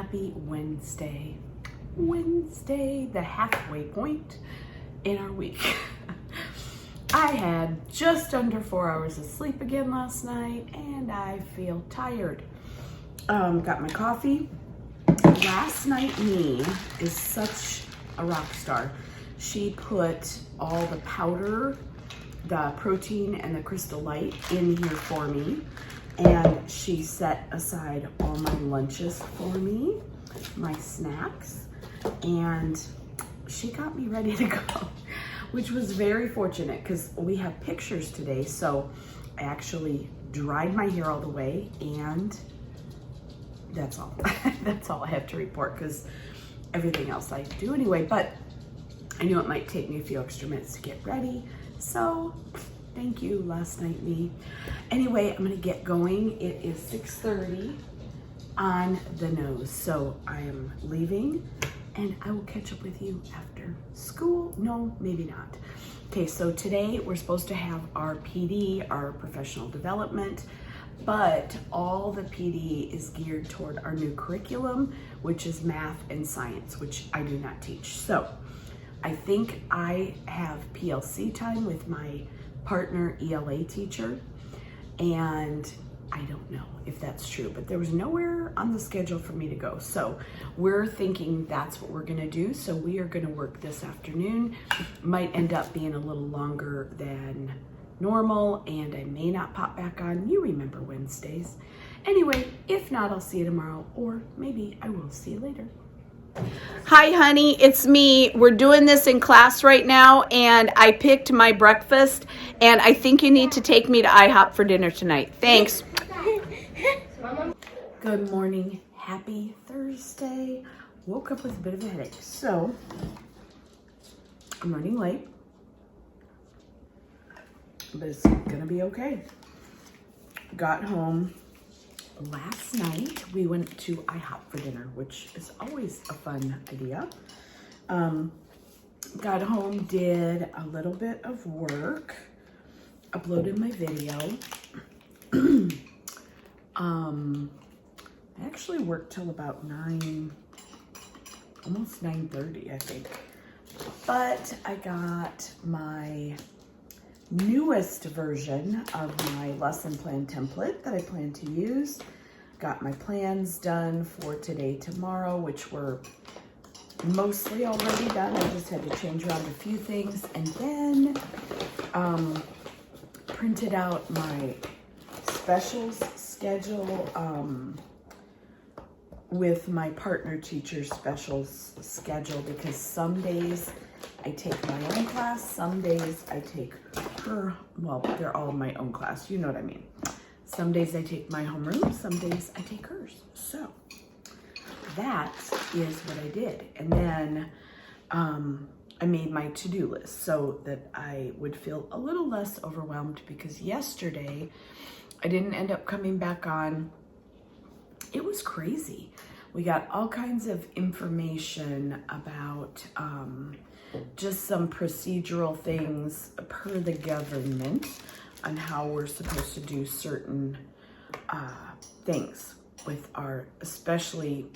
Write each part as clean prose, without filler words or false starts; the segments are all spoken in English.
happy Wednesday. Wednesday, the halfway point in our week. I had just under 4 hours of sleep again last night and I feel tired. Got my coffee. Last night, me is such a rock star. She put all the powder, the protein, and the Crystal Light in here for me. And she set aside all my lunches for me, my snacks, and she got me ready to go, which was very fortunate because we have pictures today. So I actually dried my hair all the way, and that's all. That's all I have to report because everything else I do anyway, but I knew it might take me a few extra minutes to get ready. So thank you, last night me. Anyway, I'm gonna get going. It is 6:30 on the nose. So I am leaving and I will catch up with you after school. No, maybe not. Okay, so today we're supposed to have our PD, our professional development, but all the PD is geared toward our new curriculum, which is math and science, which I do not teach. So I think I have PLC time with my partner ELA teacher, and I don't know if that's true, but there was nowhere on the schedule for me to go. So we're thinking that's what we're gonna do. So we are gonna work this afternoon. Might end up being a little longer than normal, and I may not pop back on. You remember Wednesdays. Anyway, if not, I'll see you tomorrow, or maybe I will see you later. Hi, honey, it's me. We're doing this in class right now, and I picked my breakfast, and I think you need to take me to IHOP for dinner tonight. Thanks. Good morning. Happy Thursday. Woke up with a bit of a headache, so I'm running late, but it's gonna be okay. Got home. Last night, we went to IHOP for dinner, which is always a fun idea. Got home, did a little bit of work, uploaded my video. I actually worked till about 9, almost 9:30, I think. But I got my newest version of my lesson plan template that I plan to use. Got my plans done for today, tomorrow, which were mostly already done. I just had to change around a few things, and then printed out my specials schedule with my partner teacher's specials schedule, because some days I take my own class, some days I take her, well, they're all my own class, you know what I mean. Some days I take my homeroom, some days I take hers. So that is what I did. And then I made my to-do list so that I would feel a little less overwhelmed, because yesterday I didn't end up coming back on. It was crazy. We got all kinds of information about just some procedural things per the government on how we're supposed to do certain things with our, especially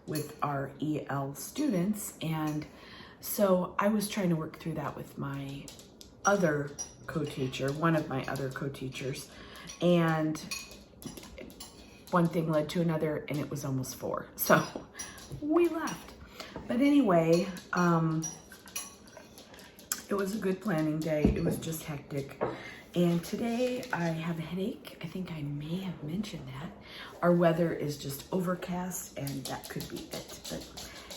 with our EL students. And so I was trying to work through that with my other co-teacher, one of my other co-teachers, and one thing led to another, and it was almost 4. So we left. But anyway, it was a good planning day. It was just hectic. And today I have a headache. I think I may have mentioned that. Our weather is just overcast, and that could be it. But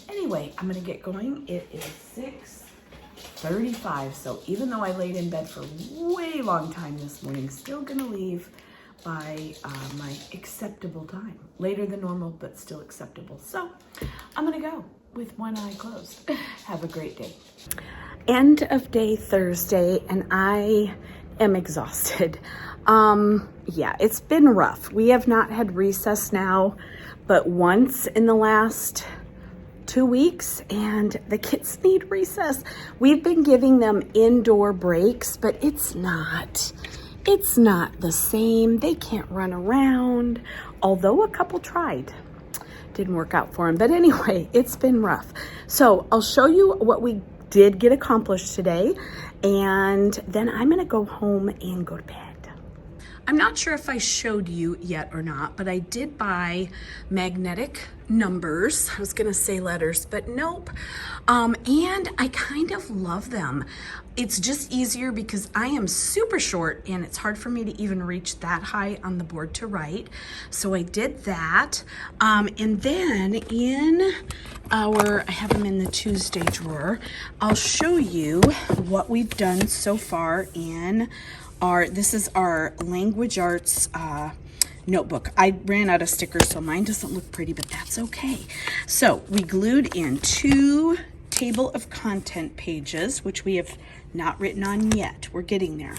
anyway, I'm gonna get going. It is 6:35. So even though I laid in bed for a way long time this morning, still gonna leave by my acceptable time. Later than normal, but still acceptable. So I'm gonna go with one eye closed. Have a great day. End of day Thursday, and I am exhausted. Yeah, it's been rough. We have not had recess now, but once in the last 2 weeks, and the kids need recess. We've been giving them indoor breaks, but it's not the same. They can't run around, although a couple tried. didn't work out for him. But anyway, it's been rough. So I'll show you what we did get accomplished today, and then I'm gonna go home and go to bed. I'm not sure if I showed you yet or not, but I did buy magnetic numbers. I was gonna say letters, but nope. And I kind of love them. It's just easier because I am super short and it's hard for me to even reach that high on the board to write. So I did that. And then in I have them in the Tuesday drawer, I'll show you what we've done so far in this is our language arts notebook. I ran out of stickers, so mine doesn't look pretty, but that's okay. So we glued in 2 table of content pages, which we have not written on yet. We're getting there.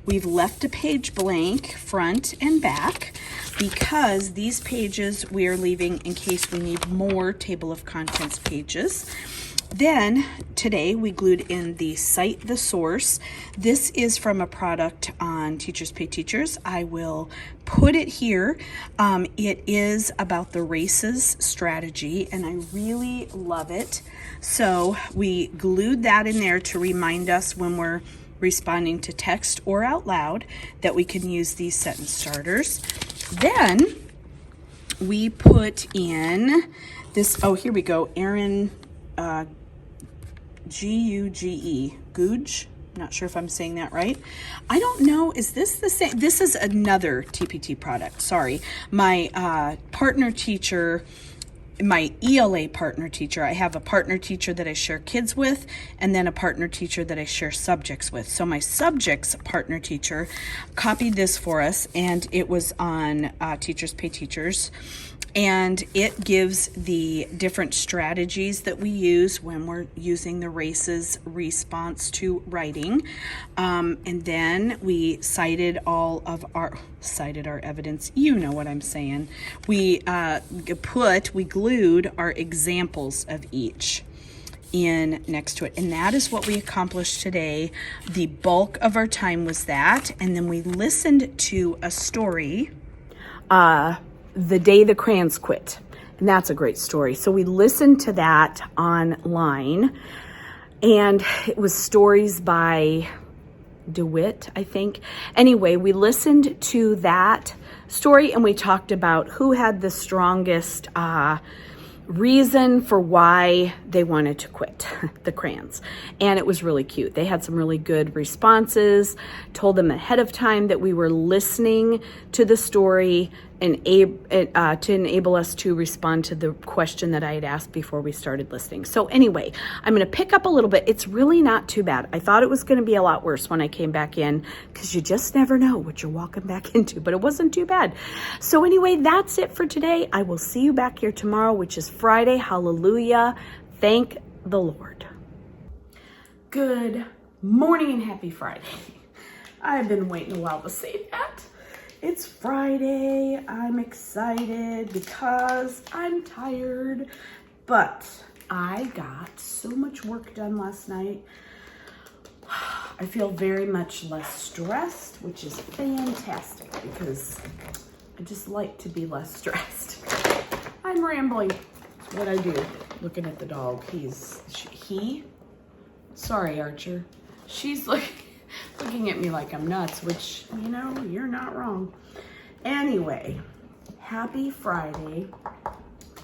We've left a page blank, front and back, because these pages we are leaving in case we need more table of contents pages. Then today we glued in the Cite the Source. This is from a product on Teachers Pay Teachers. I will put it here. It is about the Reyes strategy, and I really love it. So we glued that in there to remind us when we're responding to text or out loud that we can use these sentence starters. Then we put in this, oh, here we go, Erin, G-U-G-E, Googe. Not sure if I'm saying that right. I don't know, is this the same? This is another TPT product, sorry. My partner teacher, my ELA partner teacher, I have a partner teacher that I share kids with, and then a partner teacher that I share subjects with. So my subjects partner teacher copied this for us, and it was on Teachers Pay Teachers. And it gives the different strategies that we use when we're using the Reyes response to writing. And then we cited our evidence. You know what I'm saying. We glued our examples of each in next to it. And that is what we accomplished today. The bulk of our time was that. And then we listened to a story, The Day the Crayons Quit. And that's a great story. So we listened to that online, and it was stories by DeWitt, I think. Anyway, we listened to that story and we talked about who had the strongest reason for why they wanted to quit the crayons. And it was really cute. They had some really good responses, told them ahead of time that we were listening to the story and to enable us to respond to the question that I had asked before we started listening. So anyway, I'm going to pick up a little bit. It's really not too bad. I thought it was going to be a lot worse when I came back in, because you just never know what you're walking back into, but it wasn't too bad. So anyway, that's it for today. I will see you back here tomorrow, which is Friday. Hallelujah. Thank the Lord. Good morning and happy Friday. I've been waiting a while to say that. It's Friday. I'm excited because I'm tired, but I got so much work done last night. I feel very much less stressed, which is fantastic because I just like to be less stressed. I'm rambling. It's what I do. Looking at the dog. Sorry, Archer. She's looking at me like I'm nuts, which, you know, you're not wrong. Anyway, happy Friday.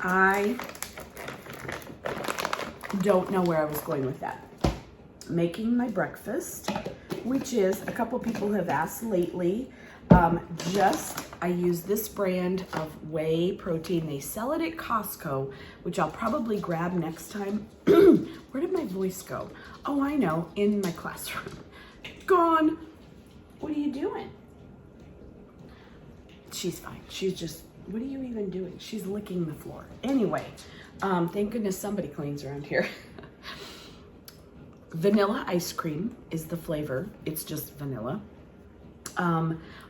I don't know where I was going with that. Making my breakfast, which is, a couple people have asked lately, I use this brand of whey protein. They sell it at Costco, which I'll probably grab next time. Where did my voice go? Oh, I know, in my classroom. Gone. What are you doing? She's fine. She's just, what are you even doing? She's licking the floor. Anyway, thank goodness somebody cleans around here. Vanilla ice cream is the flavor. It's just vanilla.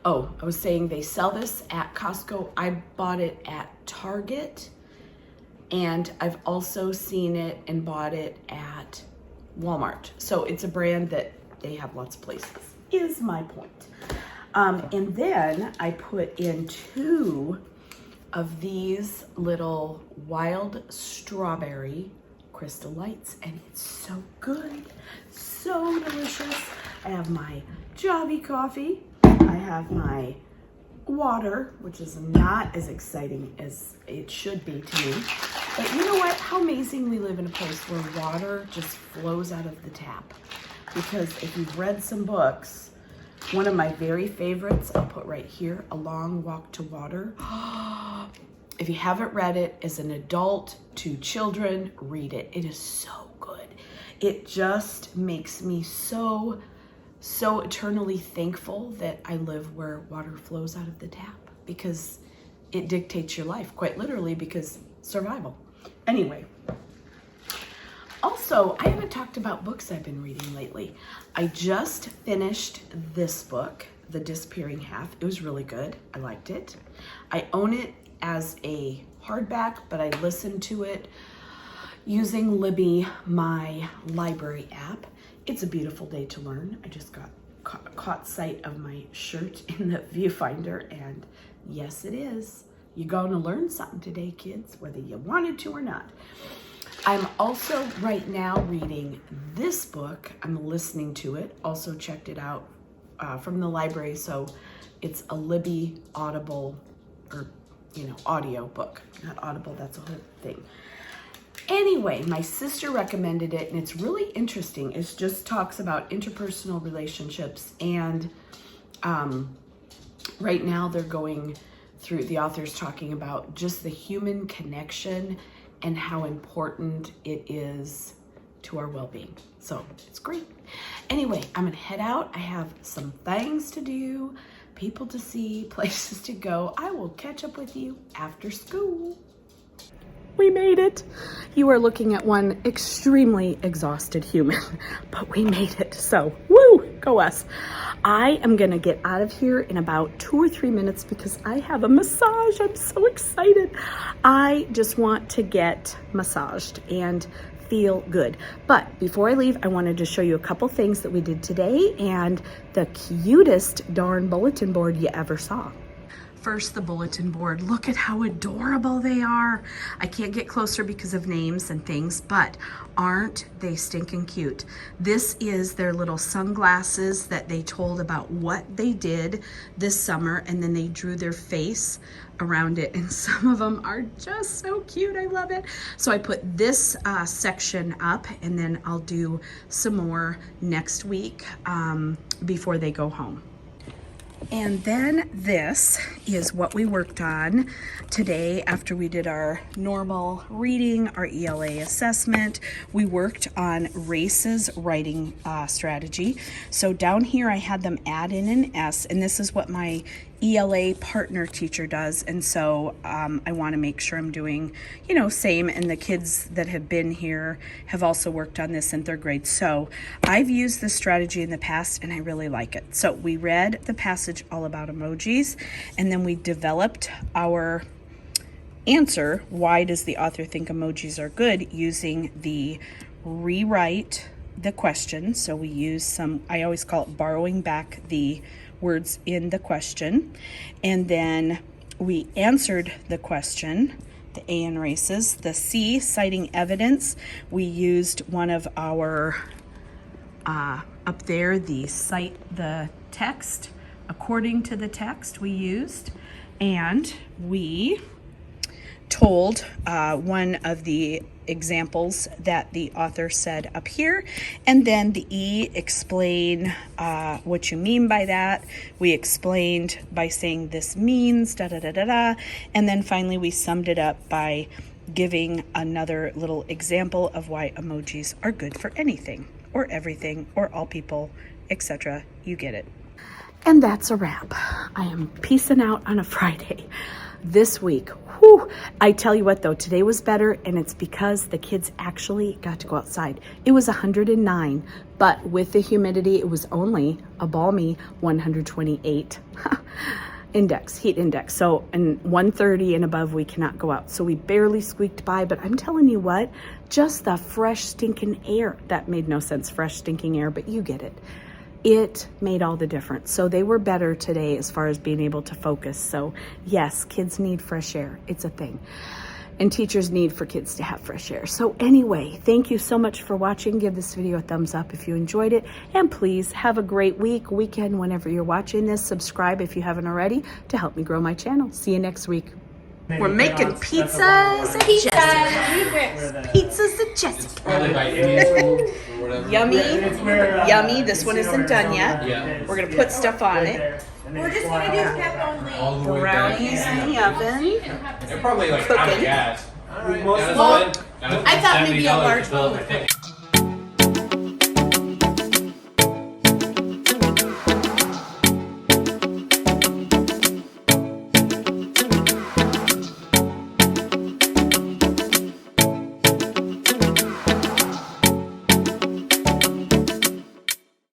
Oh, I was saying they sell this at Costco. I bought it at Target, and I've also seen it and bought it at Walmart. So it's a brand that they have lots of places, is my point. And then I put in 2 of these little wild strawberry Crystal Lights, and it's so good, so delicious. I have my Javi coffee, I have my water, which is not as exciting as it should be to me. But you know what? How amazing we live in a place where water just flows out of the tap. Because if you've read some books, one of my very favorites, I'll put right here, A Long Walk to Water. If you haven't read it as an adult to children, read it. It is so good. It just makes me so eternally thankful that I live where water flows out of the tap, because it dictates your life, quite literally, because survival. Anyway, also, I haven't talked about books I've been reading lately. I just finished this book, The Disappearing Half. It was really good. I liked it. I own it as a hardback, but I listened to it using Libby, my library app. It's a beautiful day to learn. I just got caught sight of my shirt in the viewfinder, and yes, it is. You're going to learn something today, kids, whether you wanted to or not. I'm also right now reading this book. I'm listening to it. Also checked it out from the library. So it's a Libby Audible, or audio book. Not Audible, that's a whole thing. Anyway, my sister recommended it, and it's really interesting. It just talks about interpersonal relationships, and right now they're going through, the author's talking about just the human connection and how important it is to our well-being. So it's great. Anyway, I'm gonna head out. I have some things to do, people to see, places to go. I will catch up with you after school. We made it. You are looking at one extremely exhausted human, but we made it. So, woo, go us. I am gonna get out of here in about 2 or 3 minutes because I have a massage. I'm so excited. I just want to get massaged and feel good. But before I leave, I wanted to show you a couple things that we did today and the cutest darn bulletin board you ever saw. First, the bulletin board. Look at how adorable they are. I can't get closer because of names and things, but aren't they stinking cute? This is their little sunglasses that they told about what they did this summer, and then they drew their face around it, and some of them are just so cute. I love it. So I put this section up, and then I'll do some more next week before they go home. And then this is what we worked on today after we did our normal reading, our ELA assessment. We worked on Reyes' writing strategy. So down here I had them add in an S, and this is what my ELA partner teacher does, and so I want to make sure I'm doing, same, and the kids that have been here have also worked on this in 3rd grade. So I've used this strategy in the past and I really like it. So we read the passage all about emojis, and then we developed our answer, why does the author think emojis are good, using the rewrite the question. So we use some, I always call it borrowing back the words in the question, and then we answered the question, the A in Reyes. The C, citing evidence, we used one of our up there, the cite the text according to the text we used, and we told one of the examples that the author said up here, and then the E, explain what you mean by that. We explained by saying this means da da da da da, and then finally we summed it up by giving another little example of why emojis are good for anything or everything or all people, etc. You get it. And that's a wrap. I am peacing out on a Friday. This week, whew, I tell you what though, today was better, and it's because the kids actually got to go outside. It was 109, but with the humidity, it was only a balmy 128 heat index. So in 130 and above, we cannot go out. So we barely squeaked by, but I'm telling you what, just the fresh stinking air, that made no sense, fresh stinking air, but you get it. it made all the difference. So they were better today as far as being able to focus. So yes, kids need fresh air. It's a thing. And teachers need for kids to have fresh air. So anyway, thank you so much for watching. Give this video a thumbs up if you enjoyed it. And please have a great weekend whenever you're watching this. Subscribe if you haven't already to help me grow my channel. See you next week. We're making pizzas at Jessica. Pizzas at Jessica. Yummy. Yummy. This one isn't done yet. We're going to put stuff on it. We're just going to do pepperoni. Brownies in the oven. They're probably like cooking. gas. Well, I thought maybe a large one.